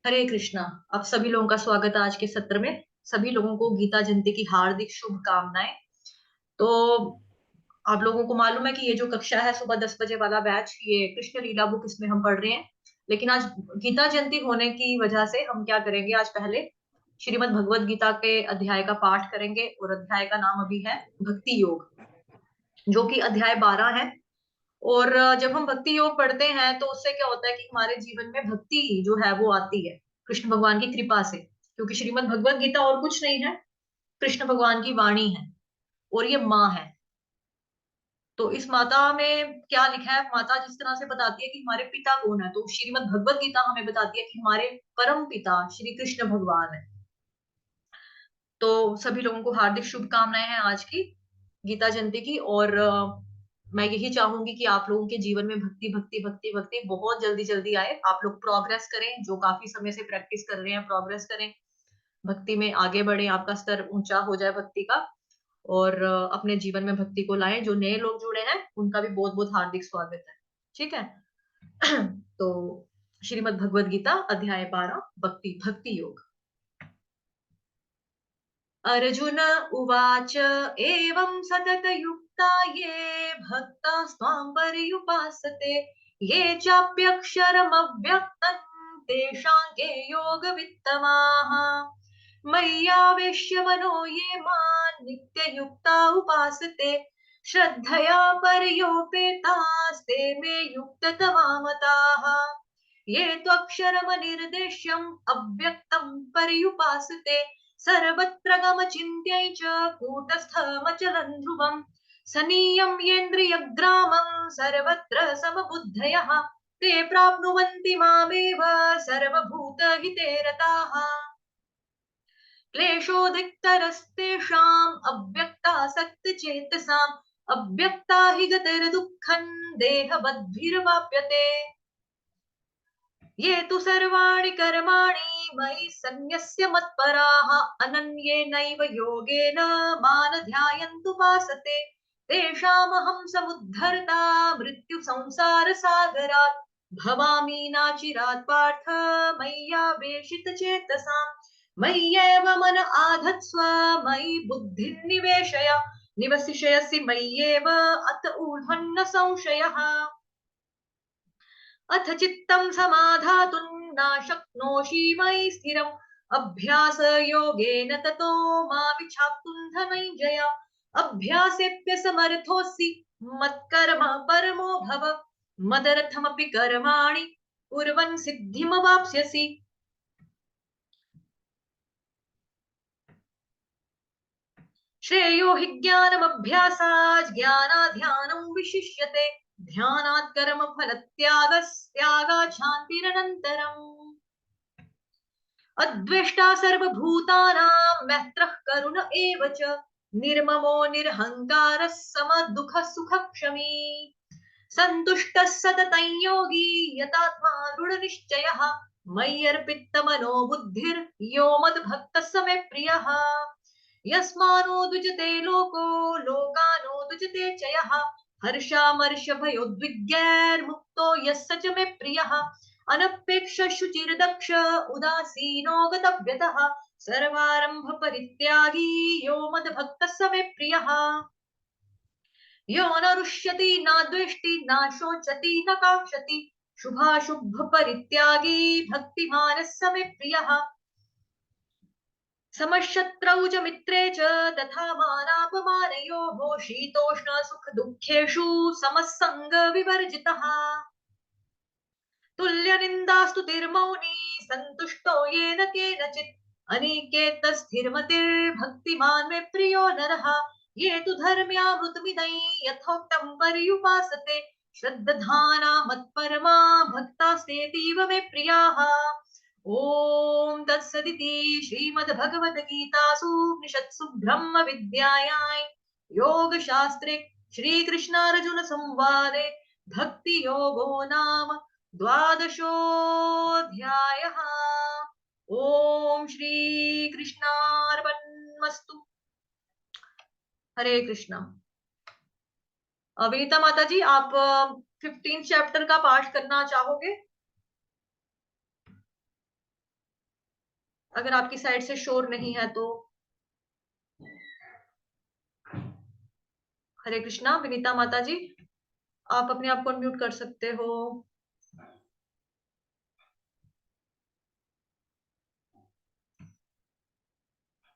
हरे कृष्णा। आप सभी लोगों का स्वागत है आज के सत्र में। सभी लोगों को गीता जयंती की हार्दिक शुभकामनाएं। तो आप लोगों को मालूम है कि ये जो कक्षा है सुबह 10 बजे वाला बैच, ये कृष्ण लीला बुक इसमें हम पढ़ रहे हैं। लेकिन आज गीता जयंती होने की वजह से हम क्या करेंगे, आज पहले श्रीमद् भगवद गीता के अध्याय का पाठ करेंगे। और अध्याय का नाम अभी है भक्ति योग, जो कि अध्याय 12 है। और जब हम भक्ति योग पढ़ते हैं तो उससे क्या होता है कि हमारे जीवन में भक्ति जो है वो आती है कृष्ण भगवान की कृपा से। क्योंकि श्रीमद् भगवत गीता और कुछ नहीं है, कृष्ण भगवान की वाणी है। और ये माँ है। तो इस माता में क्या लिखा है, माता जिस तरह से बताती है कि हमारे पिता कौन है, तो श्रीमद् भगवत गीता हमें बताती है कि हमारे परम पिता श्री कृष्ण भगवान है। तो सभी लोगों को हार्दिक शुभकामनाएं हैं आज की गीता जयंती की। और मैं यही चाहूंगी कि आप लोगों के जीवन में भक्ति भक्ति भक्ति भक्ति बहुत जल्दी जल्दी आए। आप लोग प्रोग्रेस करें, जो काफी समय से प्रैक्टिस कर रहे हैं प्रोग्रेस करें, भक्ति में आगे बढ़े, आपका स्तर ऊंचा हो जाए भक्ति का। और अपने जीवन में भक्ति को लाएं। जो नए लोग जुड़े हैं उनका भी बहुत बहुत हार्दिक स्वागत है। ठीक है। तो श्रीमद् भगवद गीता अध्याय 12 भक्ति भक्ति योग। अर्जुन उवाच एवं सततयुक्ता ये भक्तास्त्वां पर्युपासते, ये चाप्यक्षरमव्यक्तं तेषां के योगवित्तमाः, मय्यावेश्य मनो ये मां नित्ययुक्ता उपासते, श्रद्धया पर्योपेतास्ते मे युक्ततमा मताः, ये त्वक्षरमनिर्देश्यम् अव्यक्तं पर्युपासते, सर्वत्र गमचिन्त्यै च कूटस्थमचलं ध्रुवम्, सनीयम्येन्द्रियग्रामं सर्वत्र समबुद्धयः, ते प्राप्नुवन्ति मामेव सर्वभूतहिते रताः, क्लेशोऽधिकतरस्तेषाम् अव्यक्तासक्तचेतसाम्, अव्यक्ता हि गतिर्दुःखम् देहवद्भिर्वाप्यते, ये तु सर्वाणि कर्माणि मयि सन्न्यस्य मत्पराः, अनन्येनैव योगेन मां ध्यायन्तुपासते, तेषामहं समुद्धर्ता मृत्युसंसारसागरात्, भवामि नाचिरात् पार्थ मय्यावेशितचेतसाम्, मय्येव मन आधत्स्व मयि बुद्धिं निवेशय, निवसिष्यसि मय्येव अत ऊर्ध्वन्न संशयः, अथ चित्तं समाधातुं न शक्नोषि मयि स्थिरम्, अभ्यासयोगेन ततो मामिच्छाप्तुं धनञ्जय, अभ्यासेऽप्यसमर्थोऽसि मत्कर्म परमो भव, मदर्थमपि कर्माणि कुर्वन् सिद्धिमवाप्स्यसि। श्रेयो हि ज्ञानमभ्यासात् ज्ञानात् ध्यानं विशिष्यते, ध्यानात् कर्मफलत्यागस्त्यागात् शान्तिरनन्तरम्, अद्वेष्टा सर्वभूतानां मैत्रः करुण एव च, निर्ममो निरहङ्कारः समदुःखः सुखक्षमी, सन्तुष्टः सततं योगी यतात्मा दृढनिश्चयः, मय्यर्पितमनो बुद्धिर्यो मद्भक्तः स मे प्रियः, यस्मानो द्विजते लोको लोकानो द्विजते च यः, हर्षामर्षभयोद्विग्नैर्मुक्तो यः स च मे प्रियः, अनपेक्ष शुचिर्दक्ष उदासीनो गतव्यतः, सर्वारंभ परित्यागी यो मद्भक्तः स मे प्रियः, यो न रुष्यति न द्वेष्टि न शोचति न काङ्क्षति, शुभाशुभ परित्यागी भक्तिमानः स मे प्रियः, समशत्रौ च मित्रे च तथा मानापमानयोः, शीतोष्ण सुख दुःखेषु समः सङ्ग विवर्जितः, तुल्यनिन्दास्तुतिर्मौनी सन्तुष्टो येन केनचित्, अनिकेतस्थिरमतिर्भक्तिमान् मे प्रियो नरः, ये तु धर्म्यामृतमिदं यथोक्तं पर्युपासते, श्रद्धाना मत्परमा भक्तास्तेतीव मे प्रियाः। ॐ तत्सदिति श्रीमद्भगवद्गीतासु उपनिषत्सु ब्रह्मविद्यायां योगशास्त्रे श्रीकृष्णार्जुनसंवादे भक्तियोगो नाम द्वादशोऽध्यायः। ओम श्री कृष्णार्पणमस्तु। हरे कृष्णा। विनीता माता जी, आप 15 चैप्टर का पाठ करना चाहोगे? अगर आपकी साइड से शोर नहीं है तो। हरे कृष्णा विनीता माता जी, आप अपने आप को अनम्यूट कर सकते हो।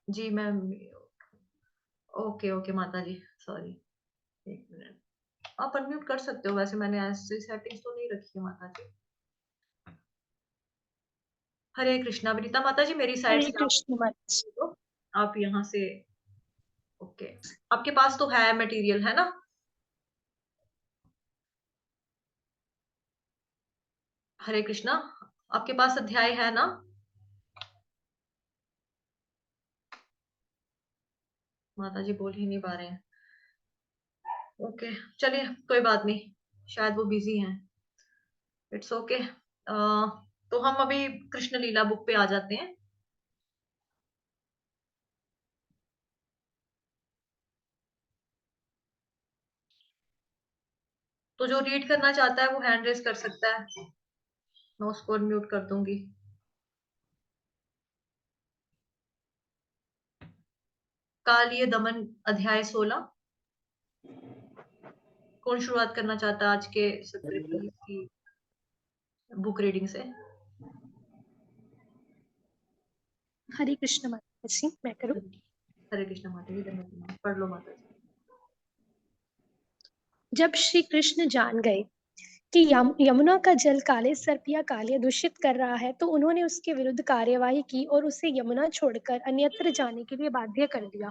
जी मैम। ओके ओके माता जी, सॉरी, एक मिनट। आप अनम्यूट कर सकते हो, वैसे मैंने ऐसी सेटिंग्स तो नहीं रखी है माता जी। हरे कृष्णा विनीता माता जी, मेरी साइड हरे से कृष्ण माता। आप यहाँ से। ओके, आपके पास तो है मटेरियल, है ना? हरे कृष्णा, आपके पास अध्याय है ना? माता जी बोल ही नहीं पा रहे हैं। ओके, चलिए कोई बात नहीं, शायद वो बिजी हैं। It's okay. तो हम अभी कृष्ण लीला बुक पे आ जाते हैं। तो जो रीड करना चाहता है वो हैंड रेज कर सकता है, मैं उसको म्यूट कर दूंगी। कालिय दमन अध्याय 16। कौन शुरुआत करना चाहता है आज के सत्र की बुक रीडिंग से? हरे कृष्ण माता जी, मैं करूं? हरे कृष्ण माता जी, धन्यवाद, पढ़ लो माता जी। जब श्री कृष्ण जान गए कि यमुना का जल काले सर्प या कालिया दूषित कर रहा है, तो उन्होंने उसके विरुद्ध कार्यवाही की और उसे यमुना छोड़कर अन्यत्र जाने के लिए बाध्य कर दिया।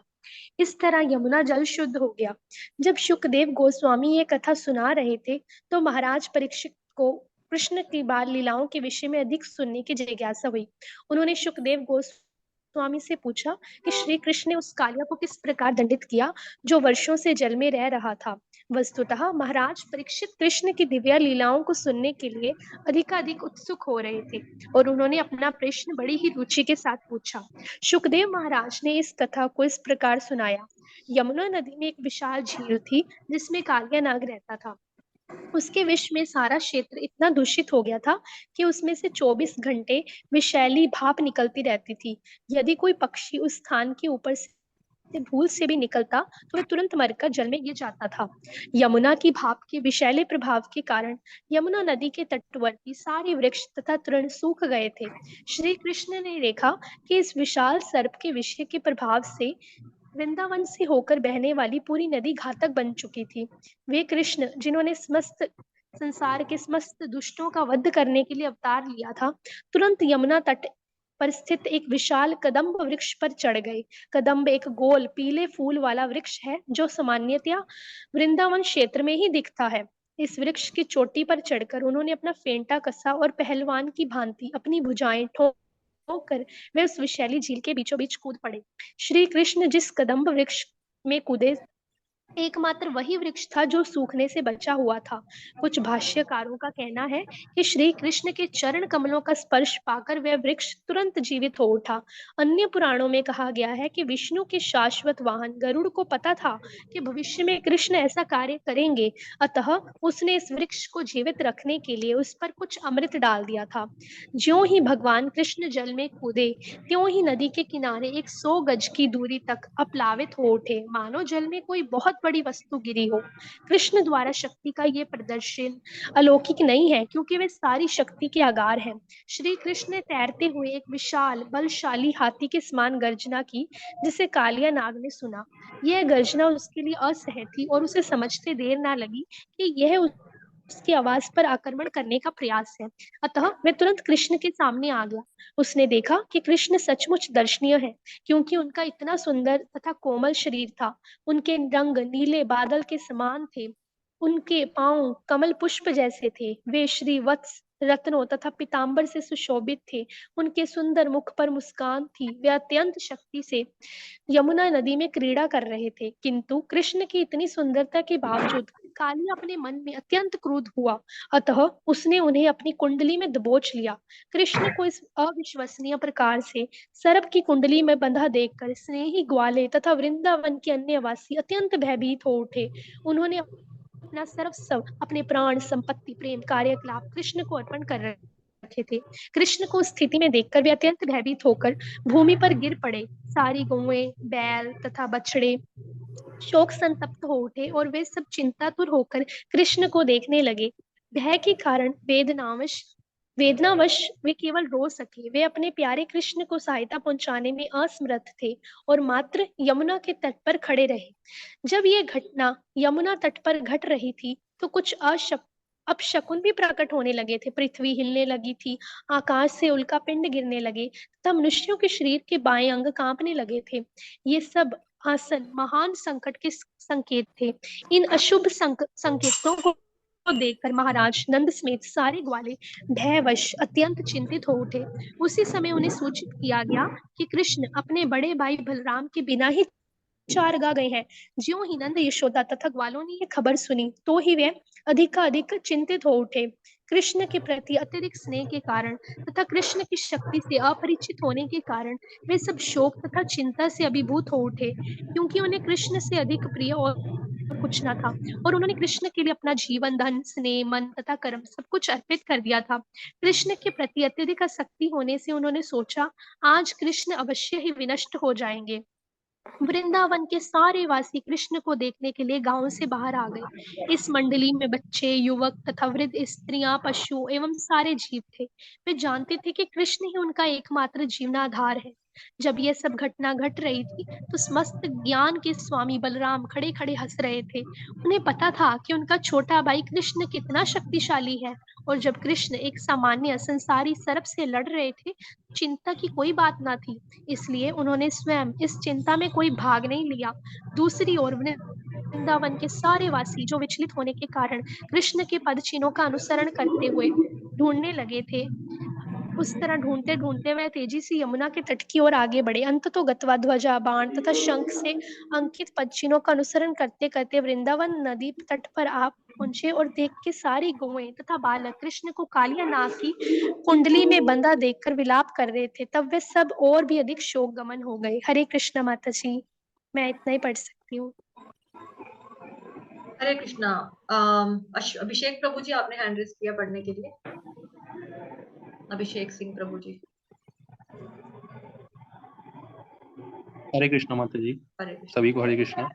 इस तरह यमुना जल शुद्ध हो गया। जब शुकदेव गोस्वामी ये कथा सुना रहे थे, तो महाराज परीक्षित को कृष्ण की बाल लीलाओं के विषय में अधिक सुनने की जिज्ञासा हुई। उन्होंने शुकदेव गोस्वामी से पूछा कि श्री कृष्ण ने उस कालिया को किस प्रकार दंडित किया, जो वर्षों से जल में रह रहा था। वस्तुतः महाराज परीक्षित कृष्ण की दिव्य लीलाओं को सुनने के लिए अधिकाधिक उत्सुक हो रहे थे, और उन्होंने अपना प्रश्न बड़ी ही रुचि के साथ पूछा। शुकदेव महाराज ने इस कथा को इस प्रकार सुनाया। यमुना नदी में एक विशाल झील थी, जिसमें कालिया नाग रहता था। उसके विष में सारा क्षेत्र इतना दूषित हो गया था कि उसमें से 24 घंटे विषैली भाप निकलती रहती थी। यदि कोई पक्षी उस स्थान के ऊपर से भूल से भी निकलता, तो वह तुरंत मरकर जल में गिर जाता था। यमुना की भाप के विषैले प्रभाव के कारण यमुना नदी के तटवर्ती सारे वृक्ष तथा तृण सूख गए थे। श्री कृष्ण ने देखा कि इस विशाल सर्प के विषय के प्रभाव से वृंदावन से होकर बहने वाली पूरी नदी घातक बन चुकी थी। वे कृष्ण, जिन्होंने समस्त संसार के समस्त दुष्टों का वध करने के लिए अवतार लिया था, तुरंत यमुना तट पर स्थित एक विशाल कदम्ब वृक्ष पर चढ़ गए। कदम्ब एक गोल पीले फूल वाला वृक्ष है, जो सामान्यतया वृंदावन क्षेत्र में ही दिखता है। इस वृक्ष की चोटी पर चढ़कर उन्होंने अपना फेंटा कसा और पहलवान की भांति अपनी भुजाएं ठोकर वे उस विशैली झील के बीचों बीच कूद पड़े। श्री कृष्ण जिस कदम्ब वृक्ष में कूदे, एकमात्र वही वृक्ष था जो सूखने से बचा हुआ था। कुछ भाष्यकारों का कहना है कि श्री कृष्ण के चरण कमलों का स्पर्श पाकर वह वृक्ष तुरंत जीवित हो उठा। अन्य पुराणों में कहा गया है कि विष्णु के शाश्वत वाहन गरुड़ को पता था कि भविष्य में कृष्ण ऐसा कार्य करेंगे, अतः उसने इस वृक्ष को जीवित रखने के लिए उस पर कुछ अमृत डाल दिया था। ज्यों ही भगवान कृष्ण जल में कूदे, त्यों ही नदी के किनारे 100 गज की दूरी तक अपलावित हो उठे, मानो जल में कोई बहुत बड़ी वस्तु गिरी हो। कृष्ण द्वारा शक्ति का ये प्रदर्शन अलौकिक नहीं है, क्योंकि वे सारी शक्ति के आगार हैं। श्री कृष्ण ने तैरते हुए एक विशाल बलशाली हाथी के समान गर्जना की, जिसे कालिया नाग ने सुना। यह गर्जना उसके लिए असह्य थी, और उसे समझते देर ना लगी कि यह उसकी आवाज पर आक्रमण करने का प्रयास है। अतः वह तुरंत कृष्ण के सामने आ गया। उसने देखा कि कृष्ण सचमुच दर्शनीय है, क्योंकि उनका इतना सुंदर तथा कोमल शरीर था। उनके रंग नीले बादल के समान थे। उनके पांव कमल पुष्प जैसे थे। वे श्री वत्स रत्नों तथा पीतांबर से सुशोभित थे। उनके सुंदर मुख पर मुस्कान थी। वे अत्यंत शक्ति से यमुना नदी में क्रीड़ा कर रहे थे, किंतु कृष्ण की इतनी सुंदरता के बावजूद काली अपने मन में अत्यंत क्रुद्ध हुआ। अतः उसने उन्हें अपनी कुंडली में दबोच लिया। कृष्ण को इस अविश्वसनीय प्रकार से सर्प की कुंडली में बंधा देखकर स्नेही ग्वाले तथा वृंदावन के अन्य वासी अत्यंत भयभीत हो उठे। उन्होंने अपना सर्वस्व, अपने प्राण, संपत्ति, प्रेम, कार्यकलाप कृष्ण को अर्पण कर रखे थे। कृष्ण को उस स्थिति में देखकर वे अत्यंत भयभीत होकर भूमि पर गिर पड़े। सारी गौएं, बैल तथा बछड़े शोक संतप्त हो उठे और वे सब चिंतातुर होकर कृष्ण को देखने लगे। भय के कारण वेदनावश वे केवल रो सके। वे अपने प्यारे कृष्ण को सहायता पहुंचाने में असमर्थ थे और मात्र यमुना के तट पर खड़े रहे। जब यह घटना यमुना तट पर घट रही थी तो कुछ अपशकुन भी प्रकट होने लगे थे। पृथ्वी हिलने लगी थी, आकाश से उल्का पिंड गिरने लगे तथा मनुष्यों के शरीर के बाएं अंग कांपने लगे थे। ये सब आसन महान संकट के संकेत थे। इन अशुभ संकेतों को देखकर महाराज नंद समेत सारे ग्वाले भयवश अत्यंत चिंतित हो उठे। उसी समय उन्हें सूचित किया गया कि कृष्ण अपने बड़े भाई बलराम के बिना ही चारगा गए हैं। ज्यों ही नंद यशोदा तथा ग्वालों ने यह खबर सुनी तो ही वे अधिक चिंतित हो उठे। कृष्ण के प्रति अत्यधिक स्नेह के कारण तथा कृष्ण की शक्ति से अपरिचित होने के कारण वे सब शोक तथा चिंता से अभिभूत हो उठे, क्योंकि उन्हें कृष्ण से अधिक प्रिय और कुछ न था और उन्होंने कृष्ण के लिए अपना जीवन, धन, स्नेह, मन तथा कर्म सब कुछ अर्पित कर दिया था। कृष्ण के प्रति अत्यधिक आसक्ति होने से उन्होंने सोचा, आज कृष्ण अवश्य ही विनष्ट हो जाएंगे। वृंदावन के सारे वासी कृष्ण को देखने के लिए गांव से बाहर आ गए। इस मंडली में बच्चे, युवक तथा वृद्ध, स्त्रियां, पशु एवं सारे जीव थे। वे जानते थे कि कृष्ण ही उनका एकमात्र जीवनाधार है। जब यह सब घटना घट रही थी तो समस्त ज्ञान के स्वामी बलराम खड़े खड़े हंस रहे थे। उन्हें पता था कि उनका छोटा भाई कृष्ण कितना शक्तिशाली है और जब कृष्ण एक सामान्य संसारी सर्प से लड़ रहे थे, चिंता की कोई बात ना थी। इसलिए उन्होंने स्वयं इस चिंता में कोई भाग नहीं लिया। दूसरी ओर वृंदावन के सारे वासी जो विचलित होने के कारण कृष्ण के पद चिन्हों का अनुसरण करते हुए ढूंढने लगे थे, उस तरह ढूंढते ढूंढते वह तेजी से यमुना के तट की ओर आगे बढ़े। अंत तो गतवा ध्वजा, बाण तथा शंख से अंकित पद चिन्हों का अनुसरण करते करते वृंदावन नदी तट पर आ पहुंचे और देख के सारी गौएं तथा बालक कृष्ण को कालिया नाग की कुंडली में बंधा देखकर विलाप कर रहे थे। तब वे सब और भी अधिक शोक गमन हो गए। हरे कृष्ण माता जी, मैं इतना ही पढ़ सकती हूँ। हरे कृष्णा। अभिषेक प्रभु जी, आपने हैंड रेस किया पढ़ने के लिए। अभिषेक सिंह प्रभु जी। हरे कृष्णा माता जी, हरे कृष्ण। सभी को हरे कृष्णा।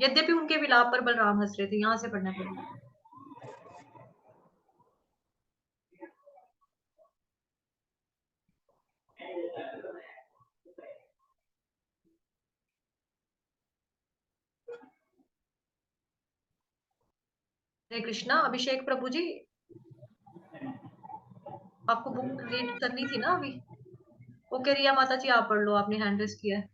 यद्यपि उनके विलाप पर बलराम हंस रहे थे। यहाँ से पढ़ना प्रभु। हरे कृष्णा। अभिषेक प्रभु जी, आपको बुक रीड करनी थी ना अभी। ओके रिया माता जी, आप पढ़ लो, आपने हैंड रेस किया है।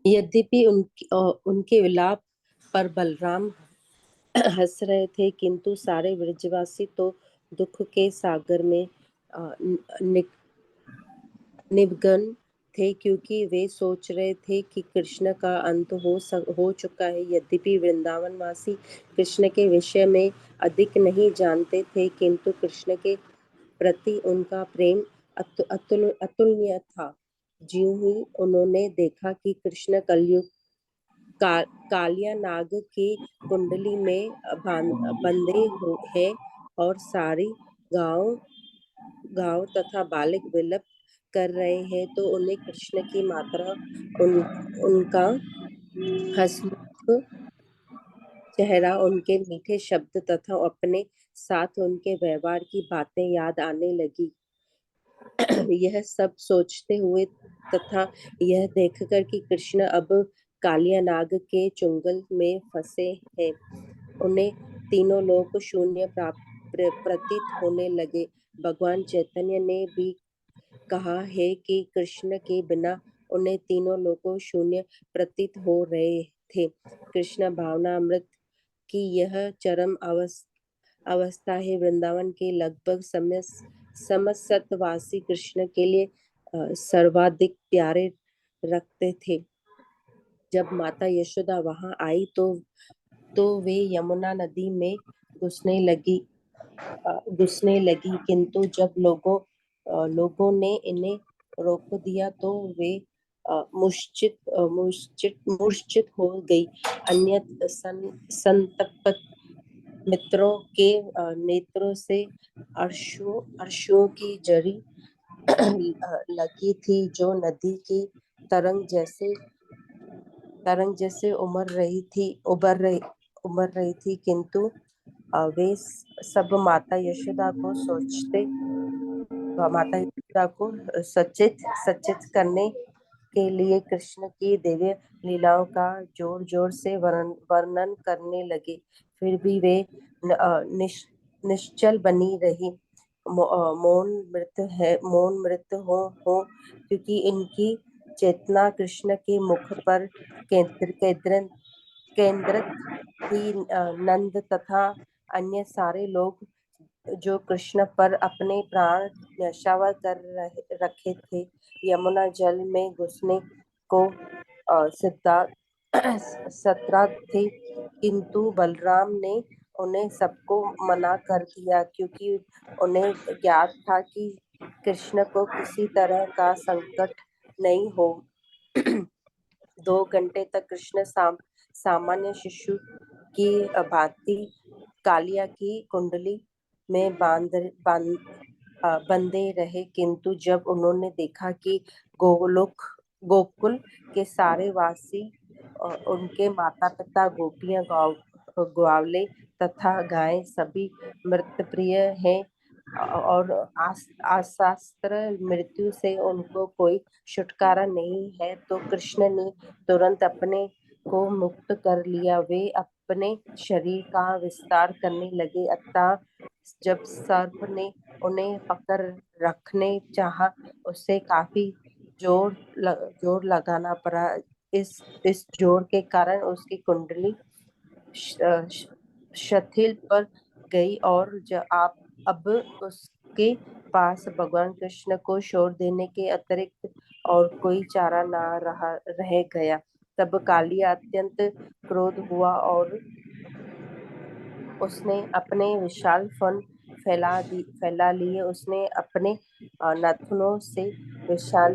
यद्यपि उनके विलाप पर बलराम हंस रहे थे, किंतु सारे ब्रजवासी तो दुख के सागर में निमग्न थे, क्योंकि वे सोच रहे थे कि कृष्ण का अंत हो चुका है। यद्यपि वृंदावनवासी कृष्ण के विषय में अधिक नहीं जानते थे, किंतु कृष्ण के प्रति उनका प्रेम अतुलनीय था। ज्यों ही उन्होंने देखा कि कृष्ण कलयुग कालिया नाग की कुंडली में बंधे हैं और सारी गांव तथा बालक विलप कर रहे हैं, तो उन्हें कृष्ण की मात्रा, उनका हंसमुख चेहरा, उनके मीठे शब्द तथा अपने साथ उनके व्यवहार की बातें याद आने लगी। यह सब सोचते हुए तथा यह देखकर कि कृष्ण अब कालिया नाग के चुंगल में फंसे हैं, उन्हें तीनों लोग शून्य प्रतीत होने लगे। भगवान चैतन्य ने भी कहा है कि कृष्ण के बिना उन्हें तीनों लोगों शून्य प्रतीत हो रहे थे। कृष्ण भावनामृत की यह चरम अवस्था है। वृंदावन के लगभग समस्त वासी कृष्ण के लिए सर्वाधिक प्यारे रखते थे। जब माता यशोदा वहां आई तो वे यमुना नदी में घुसने लगी, किंतु जब लोगों ने इन्हें रोक दिया तो वे मूर्छित हो गई। अन्य संतप्त मित्रों के नेत्रों से अश्रुओं की झड़ी लगी थी, जो नदी की तरंग जैसे उमड़ रही थी, किंतु वे सब माता यशोदा को सचेत करने के लिए कृष्ण की दिव्य लीलाओं का जोर जोर से वर्णन करने लगे। फिर भी वे निश्चल बनी रही, मौन मृत हो, क्योंकि इनकी चेतना कृष्ण के मुख पर केंद्रित थी। नंद तथा अन्य सारे लोग जो कृष्ण पर अपने प्राण न्यौछावर कर रखे थे, यमुना जल में घुसने को सतरा थे, किंतु बलराम ने उन्हें सबको मना कर दिया, क्योंकि उन्हें ज्ञात था कि कृष्ण को किसी तरह का संकट नहीं हो। 2 घंटे तक कृष्ण सामान्य शिशु की भांति कालिया की कुंडली में बंधे रहे, किंतु जब उन्होंने देखा कि गोकुल के सारे वासी, उनके माता पिता, गोपियां, ग्वाले तथा गायें सभी मृतप्रिय हैं और अशास्त्र मृत्यु से उनको कोई छुटकारा नहीं है, तो कृष्ण ने तुरंत अपने को मुक्त कर लिया। वे अपने शरीर का विस्तार करने लगे, अतः जब सर्प ने उन्हें पकड़ रखने चाहा, उससे काफी जोर लगाना पड़ा। इस जोर के कारण उसकी कुंडली शिथिल पड़ गई और अब उसके पास भगवान कृष्ण को छोड़ देने के अतिरिक्त और कोई चारा रह गया। तब कालिया अत्यंत क्रोध हुआ और उसने अपने विशाल फन फैला लिए। उसने अपने नाखूनों से विशाल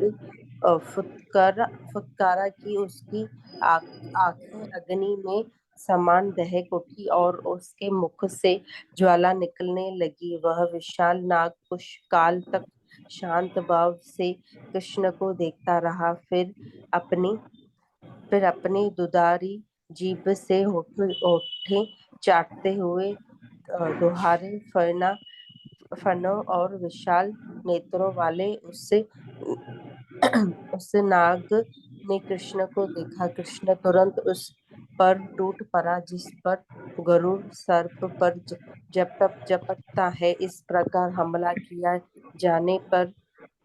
फुटकारा की उसकी आंखें अग्नि में समान दहक उठी और उसके मुख से ज्वाला निकलने लगी। वह विशाल नाग कुछ काल तक शांत भाव से कृष्ण को देखता रहा, फिर अपनी दुधारी जीभ से होठें चाटते हुए दुहारे फनों और विशाल नेत्रों वाले उस नाग ने कृष्ण को देखा। कृष्ण तुरंत उस पर टूट पड़ा, जिस पर गरुड़ सर्प पर झपटता है। इस प्रकार हमला किया जाने पर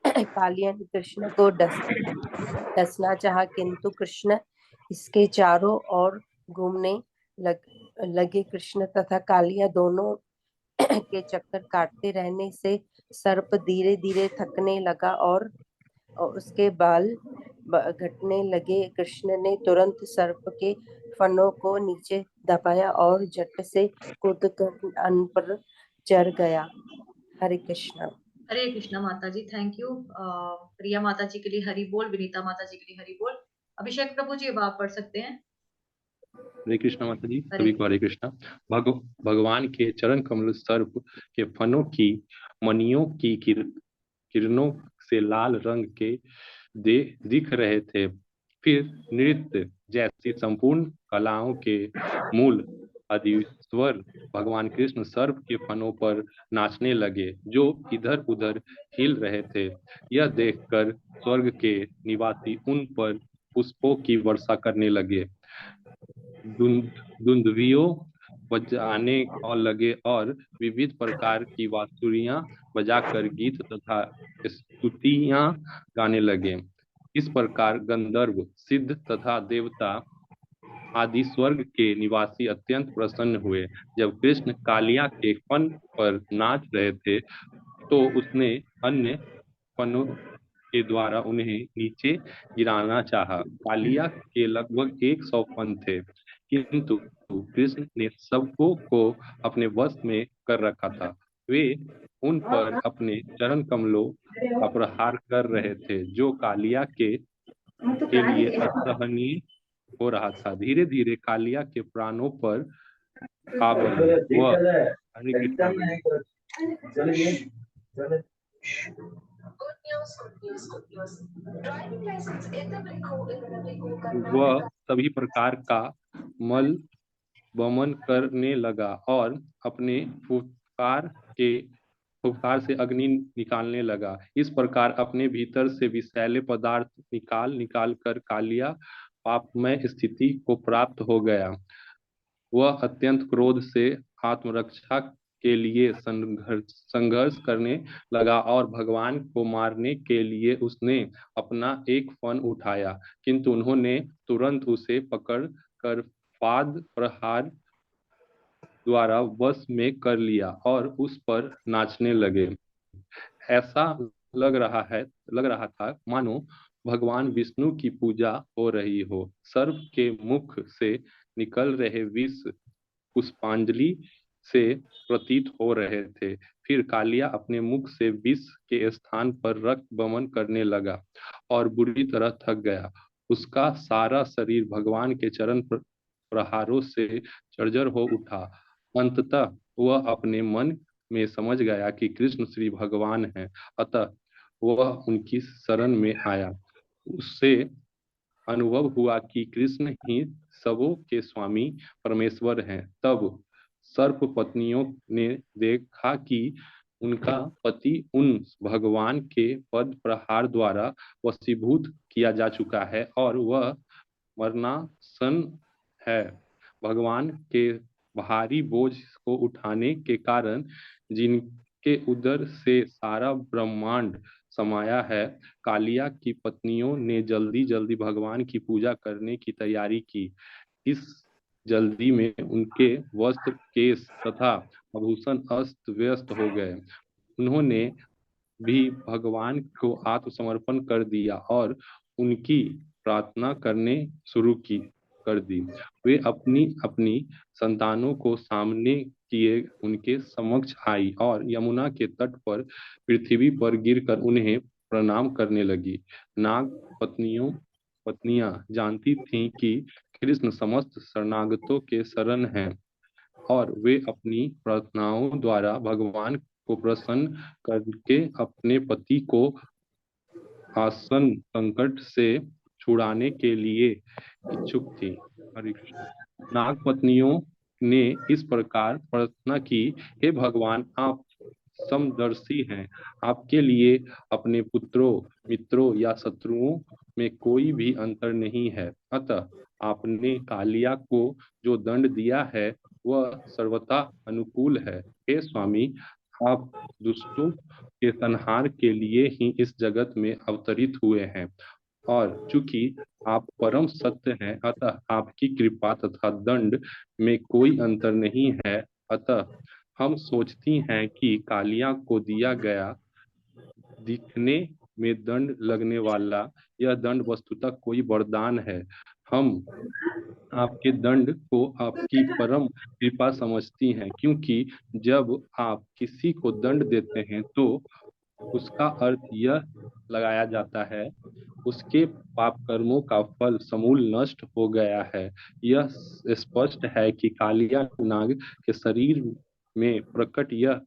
कालिया ने कृष्ण को डसना चाहा, किंतु कृष्ण इसके चारों ओर घूमने लगे। कृष्ण तथा कालिया दोनों के चक्कर काटते रहने से सर्प धीरे धीरे थकने लगा और उसके बाल घटने लगे। कृष्ण ने तुरंत सर्प के फनों को नीचे दबाया और झट से कूदकर अन्न पर चढ़ गया। हरे कृष्ण। हरे कृष्णा माता जी, थैंक यू। प्रिया माता जी के लिए हरि बोल, विनीता माता जी के लिए हरि बोल। अभिषेक प्रभु जी, अब आप पढ़ सकते हैं। हरे कृष्णा माता जी, हरे सभी को हरे कृष्णा। भगवान के चरण कमल सर्प के फनों की मणियों की किरणों से लाल रंग के दिख रहे थे। फिर नृत्य जैसी संपूर्ण कलाओं के मूल अधीश्वर भगवान कृष्ण सर्प के फनों पर नाचने लगे, जो इधर उधर हिल रहे थे। यह देखकर स्वर्ग के निवासी उन पर पुष्पों की वर्षा करने लगे, दुंदुभियों बजाने और लगे और विविध प्रकार की बांसुरियां बजाकर गीत तथा स्तुतियां गाने लगे। इस प्रकार गंधर्व, सिद्ध तथा देवता आदि स्वर्ग के निवासी अत्यंत प्रसन्न हुए। जब कृष्ण कालिया के फन पर नाच रहे थे, तो उसने अन्य फनों के द्वारा उन्हें नीचे गिराना चाहा। कालिया के लगभग 100 फन थे, किंतु कृष्ण ने सबको को अपने वश में कर रखा था। वे उन पर अपने चरण कमलों का प्रहार कर रहे थे, जो कालिया के के लिए असहनीय हो रहा था। धीरे धीरे कालिया के प्राणों पर आ बनी। वह हरे कृष्णा मैडम। वह सभी प्रकार का मल वमन करने लगा और अपने फुफकार से अग्नि निकालने लगा। इस प्रकार अपने भीतर से विषैले पदार्थ निकाल निकाल कर कालिया पापमय स्थिति को प्राप्त हो गया। वह अत्यंत क्रोध से आत्मरक्षा के लिए संघर्ष करने लगा और भगवान को मारने के लिए उसने अपना एक फन उठाया, किंतु उन्होंने तुरंत उसे पकड़ कर पाद प्रहार द्वारा वश में कर लिया और उस पर नाचने लगे। ऐसा लग रहा था मानो भगवान विष्णु की पूजा हो रही हो। सर्प के मुख से निकल रहे विष पुष्पांजलि से प्रतीत हो रहे थे। फिर कालिया अपने मुख से विष के स्थान पर रक्त वमन करने लगा और बुरी तरह थक गया। उसका सारा शरीर भगवान के चरण प्रहारों से जर्जर हो उठा। अंततः वह अपने मन में समझ गया कि कृष्ण श्री भगवान हैं, अतः वह उनकी शरण में आया। उससे अनुभव हुआ कि कृष्ण ही सबों के स्वामी परमेश्वर हैं। तब सर्प पत्नियों ने देखा कि उनका पति उन भगवान के पद प्रहार द्वारा वशीभूत किया जा चुका है और वह मरणासन है। भगवान के भारी बोझ को उठाने के कारण जिनके उदर से सारा ब्रह्मांड समाया है, कालिया की पत्नियों ने जल्दी जल्दी भगवान की पूजा करने की तैयारी की। इस जल्दी में उनके वस्त्र, केश तथा आभूषण अस्त व्यस्त हो गए। उन्होंने भी भगवान को आत्मसमर्पण कर दिया और उनकी प्रार्थना करने शुरू कर दी। वे अपनी अपनी संतानों को सामने किए उनके समक्ष आई और यमुना के तट पर पृथ्वी पर गिरकर उन्हें प्रणाम करने लगी। नाग पत्नियां जानती थीं कि कृष्ण समस्त शरणागतों के शरण हैं और वे अपनी प्रार्थनाओं द्वारा भगवान को प्रसन्न करके अपने पति को आसन संकट से छुड़ाने के लिए इच्छुक थी। नाग पत्नियों ने इस प्रकार प्रार्थना की, हे भगवान, आप समदर्शी हैं। आपके लिए अपने पुत्रों, मित्रों या शत्रुओं में कोई भी अंतर नहीं है। अतः आपने कालिया को जो दंड दिया है वह सर्वथा अनुकूल है। हे स्वामी, आप दुष्टों के संहार के लिए ही इस जगत में अवतरित हुए हैं और चूंकि आप परम सत्य हैं, अतः आपकी कृपा तथा दंड में कोई अंतर नहीं है। अतः हम सोचती हैं कि कालिया को दिया गया दिखने में दंड लगने वाला यह दंड वस्तुतः कोई वरदान है। हम आपके दंड को आपकी परम कृपा समझती हैं, क्योंकि जब आप किसी को दंड देते हैं तो उसका अर्थ यह लगाया जाता है उसके पाप कर्मों का फल समूल नष्ट हो गया है। यह स्पष्ट है कि कालिया नाग के शरीर में प्रकट यह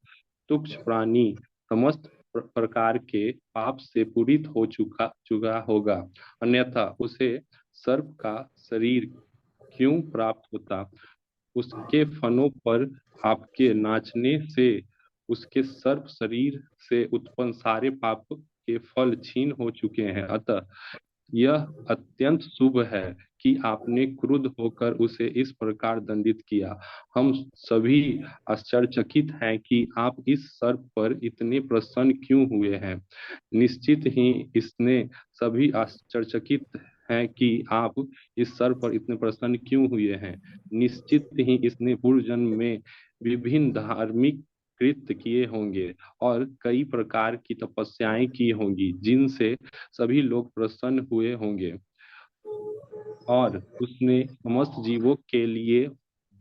तुच्छ प्राणी समस्त प्रकार के पाप से पूरित हो चुका होगा, अन्यथा उसे सर्प का शरीर क्यों प्राप्त होता। उसके फनों पर आपके नाचने से उसके सर्प शरीर से उत्पन्न सारे पाप के फल छीन हो चुके हैं। अतः यह अत्यंत शुभ है कि आपने क्रुद्ध होकर उसे इस प्रकार दंडित किया। हम सभी आश्चर्यचकित हैं कि आप इस सर्प पर इतने प्रसन्न क्यों हुए हैं। निश्चित ही इसने सभी आश्चर्यचकित हैं कि आप इस सर्प पर इतने प्रसन्न क्यों हुए हैं। निश्चित ही इसने पूर्व जन्म में विभिन्न धार्मिक कृत्य किए होंगे और कई प्रकार की तपस्याएं की होंगी, जिनसे सभी लोग प्रसन्न हुए होंगे और उसने समस्त जीवों के लिए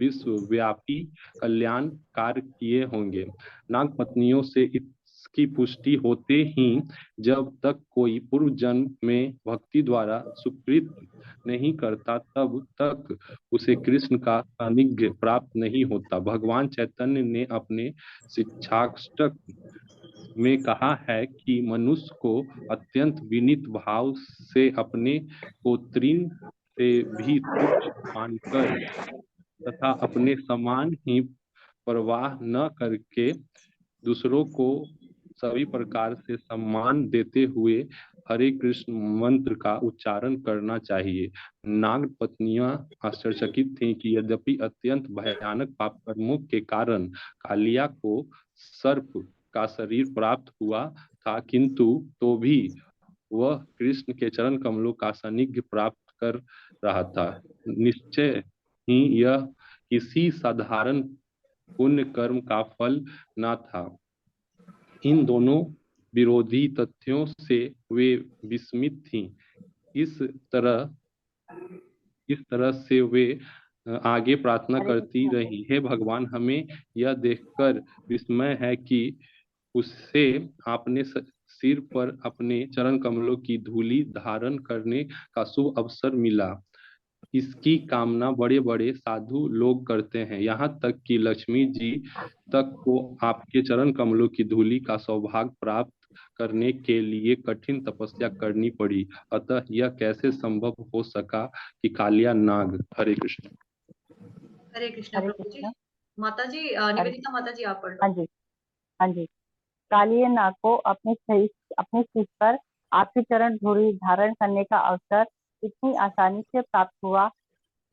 विश्वव्यापी कल्याण कार्य किए होंगे। नाग पत्नियों से इस इसकी पुष्टि होते ही जब तक कोई पूर्व जन्म में भक्ति द्वारा सुकृत नहीं करता तब तक उसे कृष्ण का सानिध्य प्राप्त नहीं होता। भगवान चैतन्य ने अपने शिक्षाष्टक में कहा है कि मनुष्य को अत्यंत विनीत भाव से अपने को तृण से भी तुच्छ मानकर तथा अपने समान ही परवाह न करके दूसरों को सभी प्रकार से सम्मान देते हुए हरे कृष्ण मंत्र का उच्चारण करना चाहिए। नाग पत्नियां आश्चर्यचकित थीं कि यद्यपि अत्यंत भयानक पाप कर्मों के कारण कालिया को सर्प का शरीर प्राप्त हुआ था, किंतु तो भी वह कृष्ण के चरण कमलों का सानिध्य प्राप्त कर रहा था। निश्चय ही यह किसी साधारण पुण्य कर्म का फल न था। इन दोनों विरोधी तथ्यों से वे विस्मित थीं। इस तरह से वे आगे प्रार्थना करती रही, हे भगवान, हमें यह देखकर विस्मय है कि उसे आपने सिर पर अपने चरण कमलों की धूलि धारण करने का शुभ अवसर मिला। इसकी कामना बड़े बड़े साधु लोग करते हैं, यहाँ तक कि लक्ष्मी जी तक को आपके चरण कमलों की धूलि का सौभाग्य प्राप्त करने के लिए कठिन तपस्या करनी पड़ी। अतः यह कैसे संभव हो सका कि कालिया नाग। हरे कृष्ण। हरे कृष्ण हरे प्रभु जी। कृष्ण। माता जी निवेदिता माता जी आप पढ़ हाँ लो। जी, हाँ जी। कालिया नाग को अपने शीश पर आपके चरण धूलि धारण करने का अवसर इतनी आसानी से प्राप्त हुआ।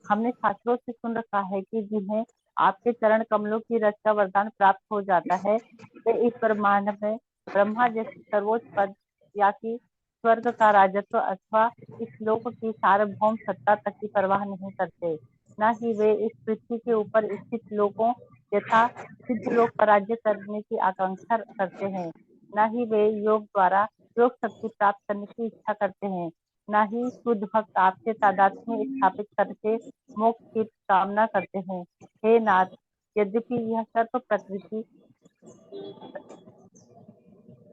हमने शास्त्रों से सुन रखा है कि जिन्हें आपके चरण कमलों की रस का वरदान प्राप्त हो जाता है वे इस ब्रह्मांड में ब्रह्मा जैसे सर्वोच्च पद या कि स्वर्ग का राजत्व अथवा इस लोक की सार्वभौम सत्ता तक की परवाह नहीं करते। न ही वे इस पृथ्वी के ऊपर स्थित लोगों यथा सिद्ध लोक का राज्य करने की आकांक्षा करते हैं। न ही वे योग द्वारा योग शक्ति प्राप्त करने की इच्छा करते हैं। न ही शुद्ध भक्त आपसे तादात्म्य में स्थापित करके मोक्ष की कामना करते हैं। हे नाथ, यद्यपि यह सर्प प्रकृति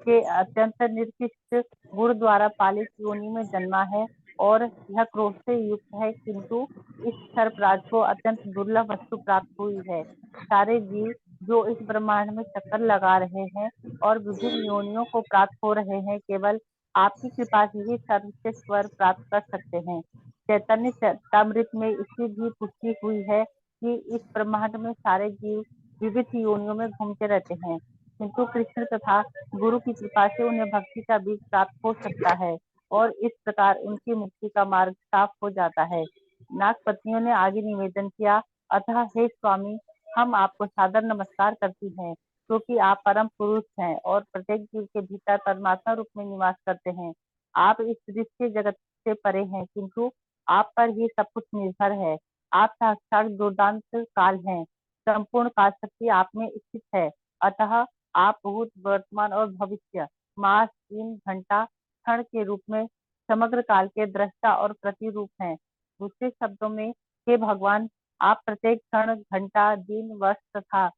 के अत्यंत निर्दिष्ट गुण द्वारा पालित योनि में जन्मा है और यह क्रोध से युक्त है, किंतु इस सर्पराज को अत्यंत दुर्लभ वस्तु प्राप्त हुई है। सारे जीव जो इस ब्रह्मांड में चक्कर लगा रहे हैं और विभिन्न योनियों को प्राप्त हो रहे हैं, केवल आपकी कृपा से ही सर्व से स्वर प्राप्त कर सकते हैं। चैतन्य चरितामृत में इसकी भी पुष्टि हुई है कि इस ब्रह्मांड में सारे जीव विविध योनियों में घूमते रहते हैं, किंतु कृष्ण तथा गुरु की कृपा से उन्हें भक्ति का बीज प्राप्त हो सकता है और इस प्रकार उनकी मुक्ति का मार्ग साफ हो जाता है। नाग पत्नियों ने आगे निवेदन किया, अतः हे स्वामी, हम आपको सादर नमस्कार करती हैं, क्योंकि आप परम पुरुष हैं और प्रत्येक जीव के भीतर परमात्मा रूप में निवास करते हैं। आप इस दृश्य जगत से परे हैं, किंतु आप पर ही सब कुछ निर्भर है। आप साक्षात दुर्दांत काल हैं, संपूर्ण काल शक्ति आप में स्थित है। अतः आप भूत, वर्तमान और भविष्य, मास, दिन, घंटा, क्षण के रूप में समग्र काल के दृष्टा और प्रतिरूप हैं। दूसरे शब्दों में, हे भगवान, आप प्रत्येक क्षण, घंटा, दिन, वर्ष तथा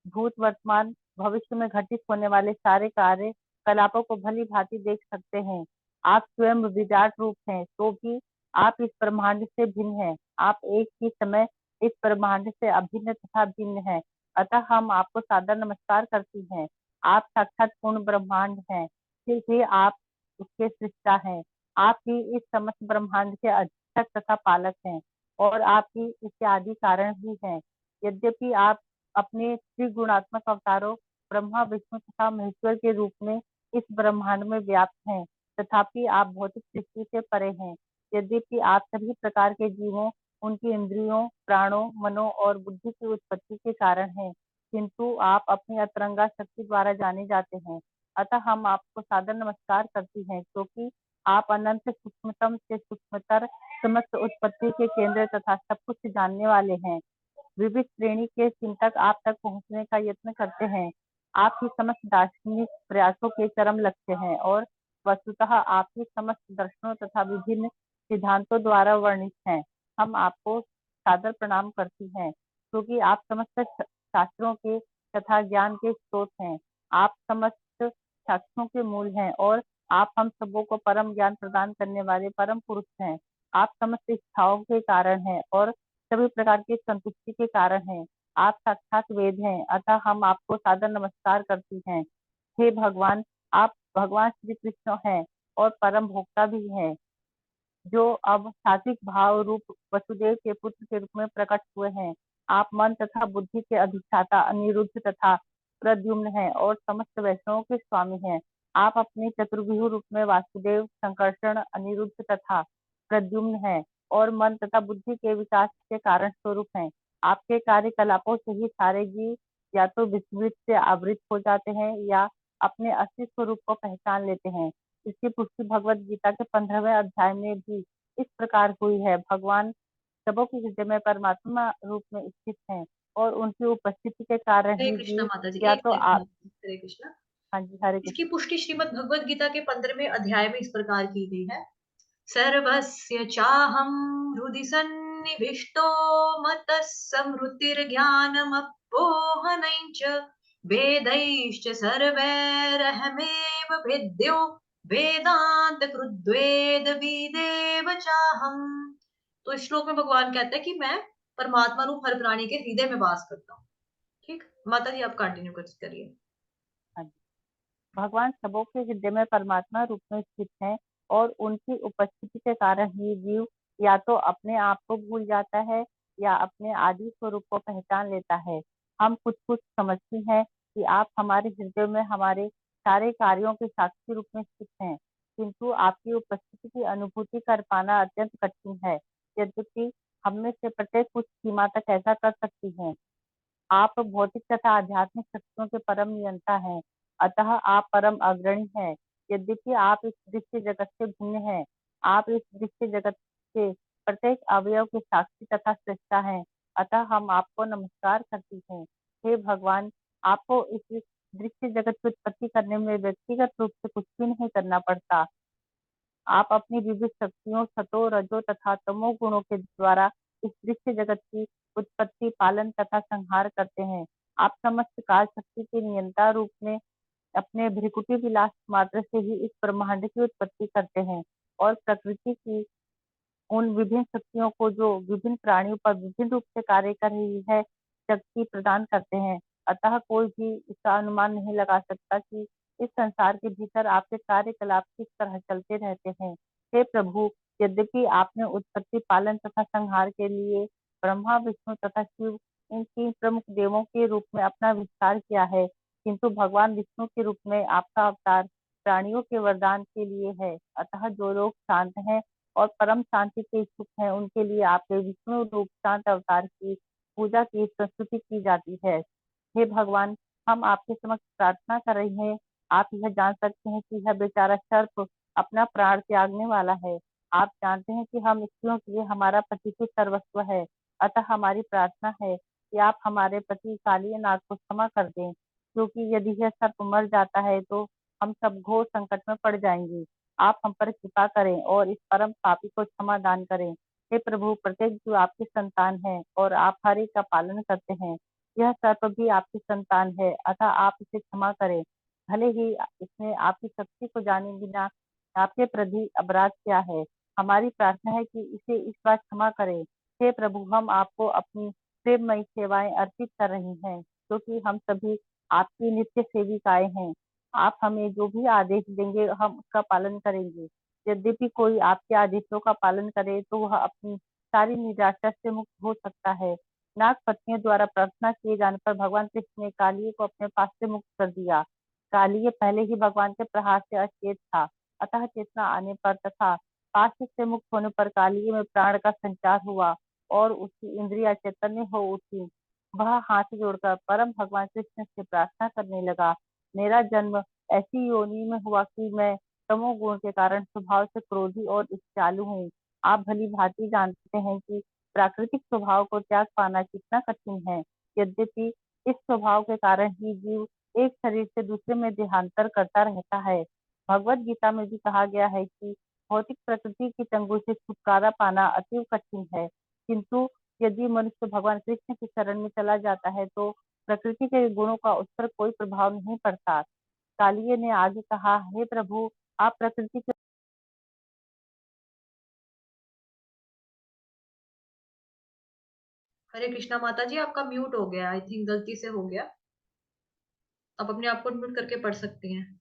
भूत, वर्तमान, भविष्य में घटित होने वाले सारे कार्य कलापों को भली भांति देख सकते हैं। आप स्वयं विराट रूप हैं, तो भी आप इस ब्रह्मांड से भिन्न हैं। आप एक ही समय इस ब्रह्मांड से अभिन्न तथा भिन्न हैं। अतः हम आपको सादर नमस्कार करती हैं। आप साक्षात पूर्ण ब्रह्मांड हैं, फिर भी आप उसके सृष्टा हैं। आप ही इस समस्त ब्रह्मांड के अधीक्षक तथा पालक हैं और आप ही इसके आदि कारण भी हैं। यद्यपि आप अपने त्रिगुणात्मक अवतारों ब्रह्मा, विष्णु तथा महेश्वर के रूप में इस ब्रह्मांड में व्याप्त हैं, तथापि आप भौतिक सृष्टि से परे हैं। यद्यपि आप सभी प्रकार के जीवों, उनकी इंद्रियों, प्राणों, मनो और बुद्धि की उत्पत्ति के कारण हैं, किंतु आप अपनी अतरंगा शक्ति द्वारा जाने जाते हैं। अतः हम आपको सादर नमस्कार करती हैं, क्योंकि आप अनंत सूक्ष्मतम से सूक्ष्मतर समस्त उत्पत्ति के केंद्र तथा सब कुछ जानने वाले हैं। विविध श्रेणी के चिंतक आप तक पहुंचने का यत्न करते हैं। आप ही समस्त दार्शनिक प्रयासों के चरम लक्ष्य हैं और वस्तुतः आप ही समस्त दर्शनों तथा विभिन्न सिद्धांतों द्वारा वर्णित हैं। हम आपको सादर प्रणाम करती हैं, क्योंकि आप समस्त शास्त्रों के तथा ज्ञान के स्रोत हैं। आप समस्त साक्ष्यों के मूल हैं और आप हम सबों को परम ज्ञान प्रदान करने वाले परम पुरुष हैं। आप समस्त इच्छाओं के कारण हैं और सभी प्रकार की संतुष्टि के कारण हैं। आप साक्षात वेद हैं, अतः हम आपको सादर नमस्कार करती हैं। हे भगवान, आप भगवान श्री कृष्ण हैं और परम भोक्ता भी हैं, जो अब सात्विक भाव रूप वसुदेव के पुत्र के रूप में प्रकट हुए हैं। आप मन तथा बुद्धि के अधिष्ठाता अनिरुद्ध तथा प्रद्युम्न हैं और समस्त वैष्णवों के स्वामी हैं। आप अपने चतुर्व्यूह रूप में वासुदेव, संकर्षण, अनिरुद्ध तथा प्रद्युम्न हैं और मन तथा बुद्धि के विकास के कारण स्वरूप हैं। आपके कार्यकलापों से ही सारे जीव या तो विस्मृत से आवृत हो जाते हैं या अपने असली स्वरूप को पहचान लेते हैं। इसकी पुष्टि भगवत गीता के 15वें अध्याय में भी इस प्रकार हुई है। भगवान सबों के हृदय में परमात्मा रूप में स्थित हैं और उनकी उपस्थिति के कारण हरे ही कृष्णा जीव माता जी, या एक तो मिनट आप हरे कृष्णा। हाँ जी, हरे इसकी कृष्ण। पुष्टि श्रीमद् भगवत गीता के 15वें अध्याय में इस प्रकार की गई है। सर्वस्य चाहं हृदि सन्निविष्टो मतः स्मृतिर्ज्ञानमपोहनं च वेदैश्च सर्वैरहमेव वेद्यो वेदांत कृद्वेद विदेव चाहम्। तो इस श्लोक में भगवान कहते हैं कि मैं परमात्मा रूप हर प्राणी के हृदय में वास करता हूँ। ठीक, माता जी आप कंटिन्यू करिए। हाँ जी। भगवान सबों के हृदय में परमात्मा रूप में स्थित हैं और उनकी उपस्थिति के कारण ही जीव या तो अपने आप को भूल जाता है या अपने आदि स्वरूप को पहचान लेता है। हम कुछ कुछ समझती हैं कि आप हमारे हृदय में हमारे सारे कार्यों के साक्षी रूप में स्थित हैं, किंतु आपकी उपस्थिति की अनुभूति कर पाना अत्यंत कठिन है। यद्यपि हम में से प्रत्येक कुछ सीमा तक ऐसा कर सकती हैं। आप भौतिक तथा आध्यात्मिक शक्तियों के परम नियंता हैं, अतः आप परम अग्रणी हैं। यद्यपि आप इस दृश्य जगत से भिन्न हैं, आप इस दृश्य जगत के प्रत्येक अवयव के साक्षी तथा सृष्टा हैं, अतः हम आपको नमस्कार करती हैं। हे भगवान, आपको इस दृश्य जगत की उत्पत्ति करने में व्यक्तिगत रूप से कुछ भी नहीं करना पड़ता। आप अपनी विविध शक्तियों, सतो, रजो तथा तमो गुणों के द्वारा इस दृश्य जगत की उत्पत्ति, पालन तथा संहार करते हैं। आप समस्त काल शक्ति के नियंता रूप में अपने भ्रिकुटी विलास मात्र से ही इस ब्रह्मांड की उत्पत्ति करते हैं और प्रकृति की उन विभिन्न शक्तियों को जो विभिन्न प्राणियों पर विभिन्न रूप से कार्य कर रही है, शक्ति प्रदान करते हैं। अतः कोई भी इसका अनुमान नहीं लगा सकता कि इस संसार के भीतर आपके कार्यकलाप किस तरह चलते रहते हैं। हे प्रभु, यद्यपि आपने उत्पत्ति, पालन तथा संहार के लिए ब्रह्मा, विष्णु तथा शिव इन 3 प्रमुख देवों के रूप में अपना विस्तार किया है, किंतु भगवान विष्णु के रूप में आपका अवतार प्राणियों के वरदान के लिए है। अतः जो लोग शांत हैं और परम शांति के इच्छुक हैं, उनके लिए आपके विष्णु रूप शांत अवतार की पूजा की स्तुति की जाती है। हे भगवान, हम आपके समक्ष प्रार्थना कर रहे हैं। आप यह जान सकते हैं कि यह बेचारा सर्प अपना प्राण त्यागने वाला है। आप जानते हैं कि हम स्त्रियों के लिए हमारा पति ही सर्वस्व है, अतः हमारी प्रार्थना है कि आप हमारे पति कालिए नाग को क्षमा कर दें, क्योंकि यदि यह सर्प मर जाता है तो हम सब घोर संकट में पड़ जाएंगे। आप हम पर कृपा करें और इस परम पापी को क्षमा दान करें। हे प्रभु, प्रत्येक जीव आपकी संतान है और आप हर एक का पालन करते हैं। यह सर्प भी आपकी संतान है, अतः आप इसे क्षमा करें। भले ही इसने आपकी शक्ति को जाने बिना आपके प्रति अपराध किया है। हमारी प्रार्थना है कि इसे इस बार क्षमा करें। हे प्रभु, हम आपको अपनी प्रेममयी सेवाएं अर्पित कर रही हैं, क्योंकि हम सभी आपकी नित्य सेविकाएं हैं। आप हमें जो भी आदेश देंगे हम उसका पालन करेंगे। यद्यपि कोई आपके आदेशों का पालन करे तो वह अपनी सारी निराशा से मुक्त हो सकता है। नाग पत्नियों द्वारा प्रार्थना किए जाने पर भगवान कृष्ण ने कालिए को अपने पास से मुक्त कर दिया। कालिए पहले ही भगवान के प्रहार से अचेत था, अतः चेतना आने पर तथा पास से मुक्त होने पर कालिए में प्राण का संचार हुआ और उसकी इंद्रिया चैतन्य हो उठी। वह हाथ जोड़कर परम भगवान कृष्ण से प्रार्थना करने लगा। मेरा जन्म ऐसी योनि में हुआ कि मैं तमोगुण के कारण स्वभाव से क्रोधी और ईर्ष्यालु हूँ। आप भली भांति जानते हैं कि प्राकृतिक स्वभाव को त्याग पाना कितना कठिन है। यद्यपि इस स्वभाव के कारण ही जीव एक शरीर से दूसरे में देहांतर करता रहता है। भगवत गीता में भी कहा गया है कि भौतिक प्रकृति की तंगु से छुटकारा पाना अति कठिन है, किंतु यदि मनुष्य भगवान कृष्ण की शरण में चला जाता है तो प्रकृति के गुणों का उस पर कोई प्रभाव नहीं पड़ता। कालिये ने आगे कहा, हे प्रभु, आप प्रकृति के हरे कृष्णा माता जी, आपका म्यूट हो गया, आई थिंक गलती से हो गया। आप अपने आप को म्यूट करके पढ़ सकती हैं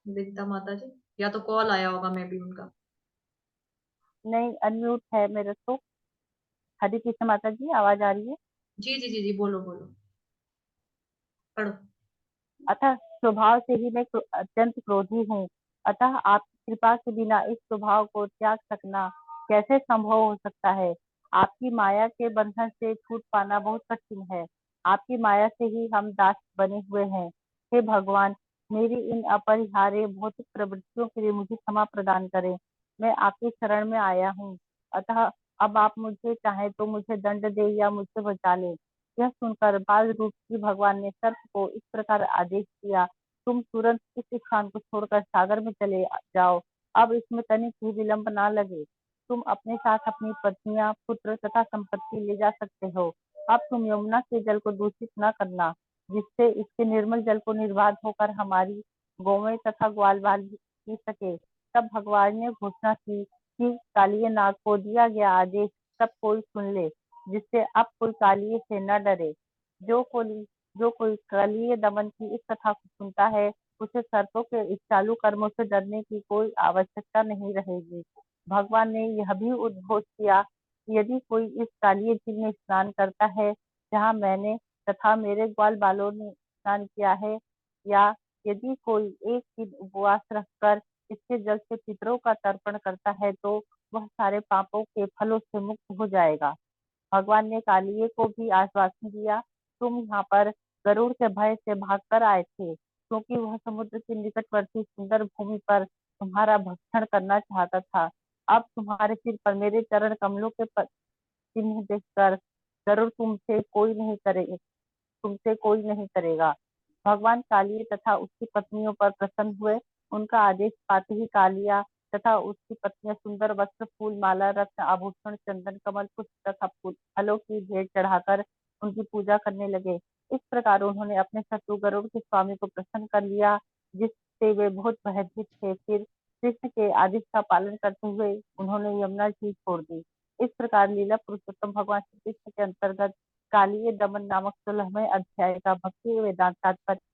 विद्या माता जी, या तो कॉल आया होगा मे बी उनका। नहीं, अनम्यूट है मेरे तो। हरे कृष्ण माता जी, आवाज आ रही है? जी जी जी जी, बोलो बोलो, पढ़ो। अतः स्वभाव से ही मैं अत्यंत क्रोधी हूँ। अतः आपकी कृपा के बिना इस स्वभाव को त्याग सकना कैसे संभव हो सकता है? आपकी माया के बंधन से छूट पाना बहुत कठिन है। आपकी माया से ही हम दास बने हुए हैं। हे भगवान, मेरी इन अपरिहार्य भौतिक प्रवृत्तियों के लिए मुझे क्षमा प्रदान करें। मैं आपके शरण में आया हूँ। अतः अब आप मुझे चाहे तो मुझे दंड दे या मुझसे बचा ले। यह सुनकर बाल रूप की भगवान ने सर्प को इस प्रकार आदेश दिया, तुम तुरंत इस स्थान को छोड़कर सागर में चले जाओ। अब इसमें तनिक भी विलंब ना लगे। तुम अपने साथ अपनी पत्नियां, पुत्र तथा संपत्ति ले जा सकते हो। अब तुम यमुना के जल को दूषित न करना, जिससे इसके निर्मल जल को निर्बाध होकर हमारी गौवें तथा ग्वाल बाल पी सके। तब भगवान ने घोषणा की कि कालिये नाग को दिया गया आदेश सब कोई सुन ले, जिससे अब कोई कालिये से न डरे। जो कोई कालिये दमन की इस कथा को सुनता है, उसे सर्पों के इस चालू कर्मों से डरने की कोई आवश्यकता नहीं रहेगी। भगवान ने यह भी उद्घोष किया कि यदि कोई इस कालिये झील में स्नान करता है, जहाँ मैंने तथा मेरे ग्वाल बालों ने स्नान किया है, या यदि कोई एक दिन उपवास रखकर इसके जल से पितरों का तर्पण करता है, तो वह सारे पापों के फलों से मुक्त हो जाएगा। भगवान ने कालिये को भी आश्वासन दिया, तुम यहाँ पर गरुड़ के भय से भागकर आए थे, क्योंकि वह समुद्र के निकटवर्ती सुंदर भूमि पर तुम्हारा भक्षण करना चाहता था। अब तुम्हारे सिर पर मेरे चरण कमलों के चिन्ह देखकर गरुड़ तुमसे कोई नहीं करेगा। भगवान कालिये तथा उसकी पत्नियों पर प्रसन्न हुए। उनका आदेश पाते ही कालिया तथा उसकी पत्नियां सुंदर वस्त्र, फूल माला, रत्न आभूषण, चंदन, कमल, पुष्प तथा फलों की भेंट चढ़ाकर उनकी पूजा करने लगे। इस प्रकार उन्होंने अपने शत्रु गरुड़ के स्वामी को प्रसन्न कर लिया, जिससे वे बहुत भयभीत थे। फिर कृष्ण के आदेश का पालन करते हुए उन्होंने यमुना झील छोड़ दी। इस प्रकार लीला पुरुषोत्तम भगवान श्री कृष्ण के अंतर्गत कालिये दमन नामक 16वें अध्याय का भक्ति वेदांत तात्पर्य